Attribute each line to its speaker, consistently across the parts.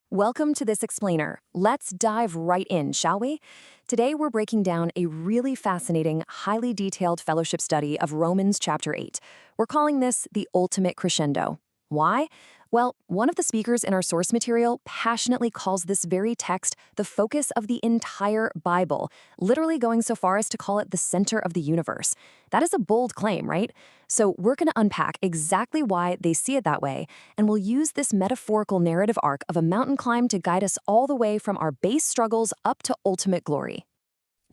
Speaker 1: Welcome to this explainer. Let's dive right in, shall we? Today we're breaking down a really fascinating, highly detailed fellowship study of Romans chapter 8. We're calling this the ultimate crescendo. Why? Well, one of the speakers in our source material passionately calls this very text the focus of the entire Bible, literally going so far as to call it the center of the universe. That is a bold claim, right? So we're going to unpack exactly why they see it that way, and we'll use this metaphorical narrative arc of a mountain climb to guide us all the way from our base struggles up to ultimate glory.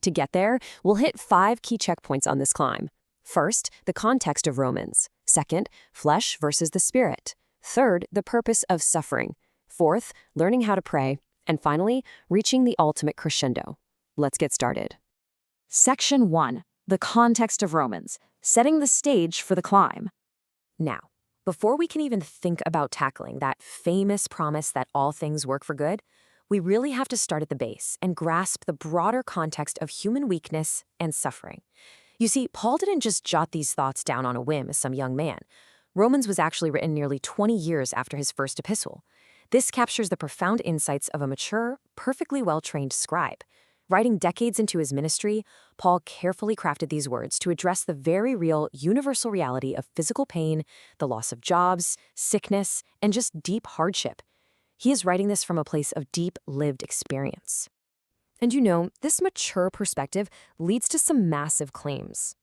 Speaker 1: To get there, we'll hit 5 key checkpoints on this climb. First, the context of Romans. Second, flesh versus the spirit. Third, the purpose of suffering. Fourth, learning how to pray. And finally, reaching the ultimate crescendo. Let's get started. Section 1. The context of Romans, setting the stage for the climb. Now, before we can even think about tackling that famous promise that all things work for good, we really have to start at the base and grasp the broader context of human weakness and suffering. You see, Paul didn't just jot these thoughts down on a whim as some young man. Romans was actually written nearly 20 years after his first epistle. This captures the profound insights of a mature, perfectly well-trained scribe. Writing decades into his ministry, Paul carefully crafted these words to address the very real, universal reality of physical pain, the loss of jobs, sickness, and just deep hardship. He is writing this from a place of deep, lived experience. And you know, this mature perspective leads to some massive claims.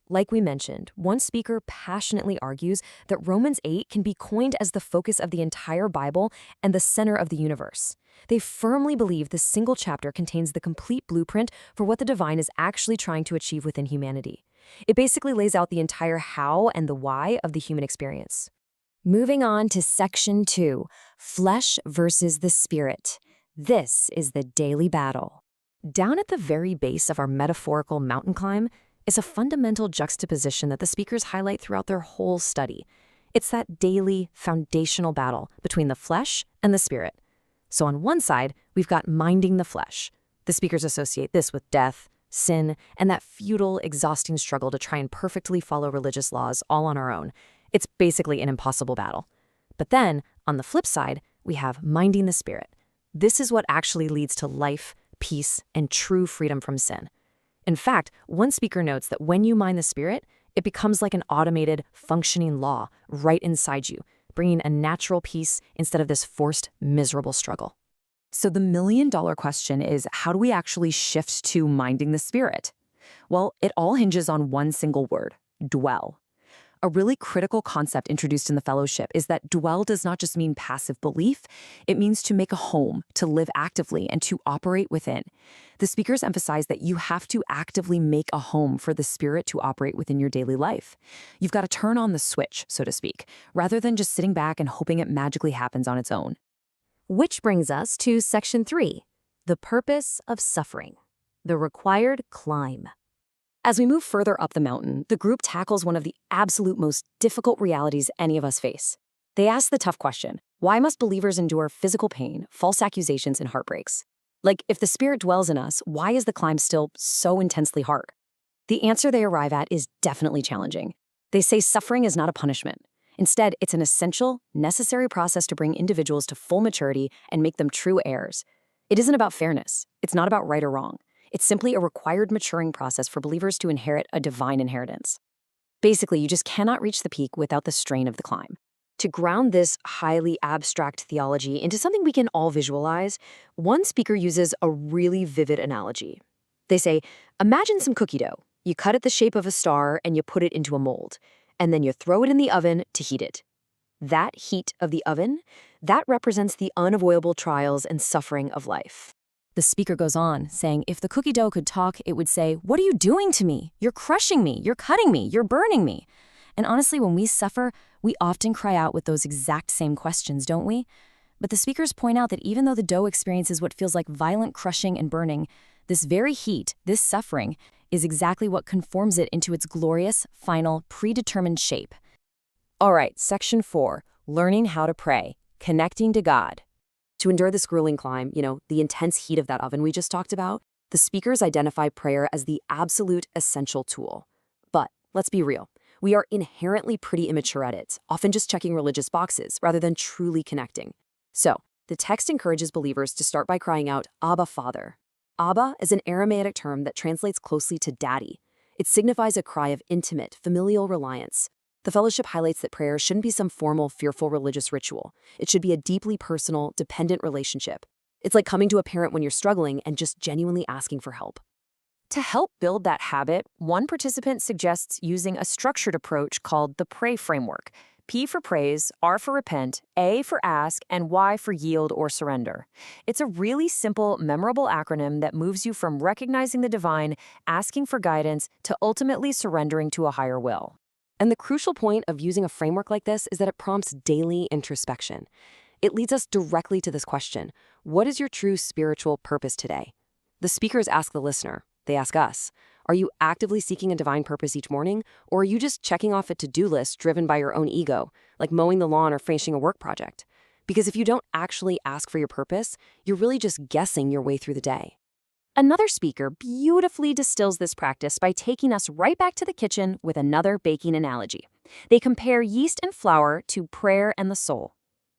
Speaker 1: Like we mentioned, one speaker passionately argues that Romans 8 can be coined as the focus of the entire Bible and the center of the universe. They firmly believe this single chapter contains the complete blueprint for what the divine is actually trying to achieve within humanity. It basically lays out the entire how and the why of the human experience. Moving on to Section 2, Flesh versus the Spirit. This is the daily battle. Down at the very base of our metaphorical mountain climb is a fundamental juxtaposition that the speakers highlight throughout their whole study. It's that daily, foundational battle between the flesh and the spirit. So on one side, we've got minding the flesh. The speakers associate this with death, sin, and that futile, exhausting struggle to try and perfectly follow religious laws all on our own. It's basically an impossible battle. But then, on the flip side, we have minding the spirit. This is what actually leads to life, peace, and true freedom from sin. In fact, one speaker notes that when you mind the spirit, it becomes like an automated, functioning law right inside you, bringing a natural peace instead of this forced, miserable struggle. So the million-dollar question is, how do we actually shift to minding the spirit? Well, it all hinges on one single word: dwell. A really critical concept introduced in the fellowship is that dwell does not just mean passive belief, it means to make a home, to live actively, and to operate within. The speakers emphasize that you have to actively make a home for the spirit to operate within your daily life. You've got to turn on the switch, so to speak, rather than just sitting back and hoping it magically happens on its own. Which brings us to Section 3, the purpose of suffering, the required climb. As we move further up the mountain, the group tackles one of the absolute most difficult realities any of us face. They ask the tough question: why must believers endure physical pain, false accusations, and heartbreaks? Like, if the Spirit dwells in us, why is the climb still so intensely hard? The answer they arrive at is definitely challenging. They say suffering is not a punishment. Instead, it's an essential, necessary process to bring individuals to full maturity and make them true heirs. It isn't about fairness. It's not about right or wrong. It's simply a required maturing process for believers to inherit a divine inheritance. Basically, you just cannot reach the peak without the strain of the climb. To ground this highly abstract theology into something we can all visualize, one speaker uses a really vivid analogy. They say, imagine some cookie dough. You cut it the shape of a star and you put it into a mold, and then you throw it in the oven to heat it. That heat of the oven, that represents the unavoidable trials and suffering of life. The speaker goes on, saying, if the cookie dough could talk, it would say, what are you doing to me? You're crushing me, you're cutting me, you're burning me. And honestly, when we suffer, we often cry out with those exact same questions, don't we? But the speakers point out that even though the dough experiences what feels like violent crushing and burning, this very heat, this suffering, is exactly what conforms it into its glorious, final, predetermined shape. All right, Section 4, learning how to pray, connecting to God. To endure this grueling climb, the intense heat of that oven we just talked about, the speakers identify prayer as the absolute essential tool. But let's be real. We are inherently pretty immature at it, often just checking religious boxes rather than truly connecting. So, The text encourages believers to start by crying out, Abba, Father. Abba is an Aramaic term that translates closely to daddy. It signifies a cry of intimate, familial reliance. The fellowship highlights that prayer shouldn't be some formal, fearful religious ritual. It should be a deeply personal, dependent relationship. It's like coming to a parent when you're struggling and just genuinely asking for help. To help build that habit, one participant suggests using a structured approach called the PRAY framework. P for praise, R for repent, A for ask, and Y for yield or surrender. It's a really simple, memorable acronym that moves you from recognizing the divine, asking for guidance, to ultimately surrendering to a higher will. And the crucial point of using a framework like this is that it prompts daily introspection. It leads us directly to this question: what is your true spiritual purpose today? The speakers ask the listener. They ask us, are you actively seeking a divine purpose each morning, or are you just checking off a to-do list driven by your own ego, like mowing the lawn or finishing a work project? Because if you don't actually ask for your purpose, you're really just guessing your way through the day. Another speaker beautifully distills this practice by taking us right back to the kitchen with another baking analogy. They compare yeast and flour to prayer and the soul.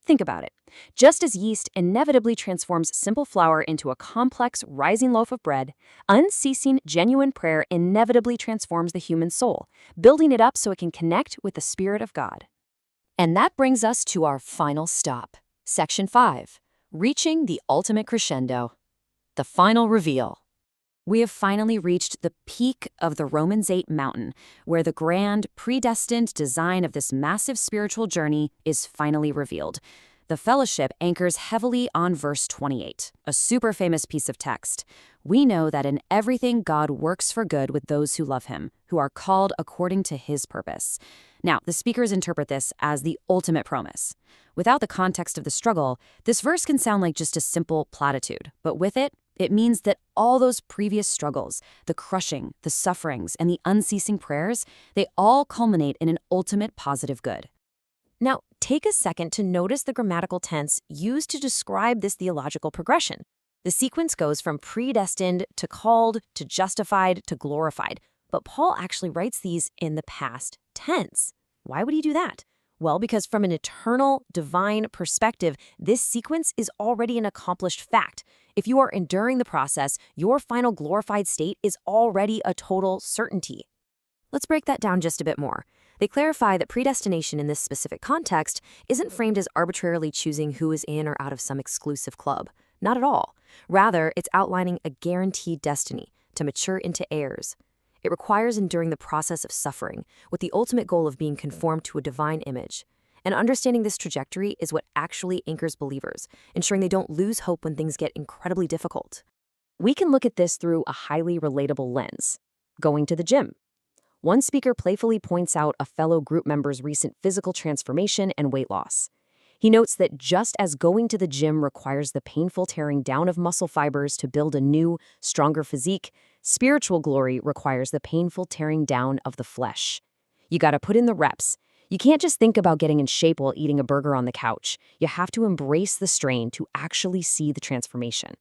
Speaker 1: Think about it. Just as yeast inevitably transforms simple flour into a complex, rising loaf of bread, unceasing, genuine prayer inevitably transforms the human soul, building it up so it can connect with the Spirit of God. And that brings us to our final stop. Section 5. Reaching the ultimate crescendo. The final reveal. We have finally reached the peak of the Romans 8 mountain, where the grand, predestined design of this massive spiritual journey is finally revealed. The fellowship anchors heavily on verse 28, a super famous piece of text. We know that in everything God works for good with those who love him, who are called according to his purpose. Now, the speakers interpret this as the ultimate promise. Without the context of the struggle, this verse can sound like just a simple platitude, but with it, it means that all those previous struggles, the crushing, the sufferings, and the unceasing prayers, they all culminate in an ultimate positive good. Now, take a second to notice the grammatical tense used to describe this theological progression. The sequence goes from predestined to called to justified to glorified, but Paul actually writes these in the past tense. Why would he do that? Well, because from an eternal, divine perspective, this sequence is already an accomplished fact. If you are enduring the process, your final glorified state is already a total certainty. Let's break that down just a bit more. They clarify that predestination in this specific context isn't framed as arbitrarily choosing who is in or out of some exclusive club. Not at all. Rather, it's outlining a guaranteed destiny to mature into heirs. It requires enduring the process of suffering, with the ultimate goal of being conformed to a divine image. And understanding this trajectory is what actually anchors believers, ensuring they don't lose hope when things get incredibly difficult. We can look at this through a highly relatable lens. Going to the gym. One speaker playfully points out a fellow group member's recent physical transformation and weight loss. He notes that just as going to the gym requires the painful tearing down of muscle fibers to build a new, stronger physique, spiritual glory requires the painful tearing down of the flesh. You gotta put in the reps. You can't just think about getting in shape while eating a burger on the couch. You have to embrace the strain to actually see the transformation.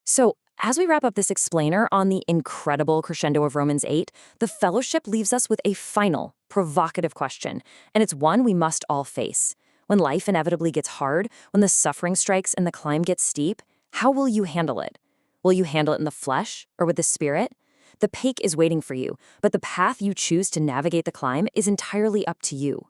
Speaker 1: So, as we wrap up this explainer on the incredible crescendo of Romans 8, the fellowship leaves us with a final, provocative question, and it's one we must all face. When life inevitably gets hard, when the suffering strikes and the climb gets steep, how will you handle it? Will you handle it in the flesh or with the spirit? The peak is waiting for you, but the path you choose to navigate the climb is entirely up to you.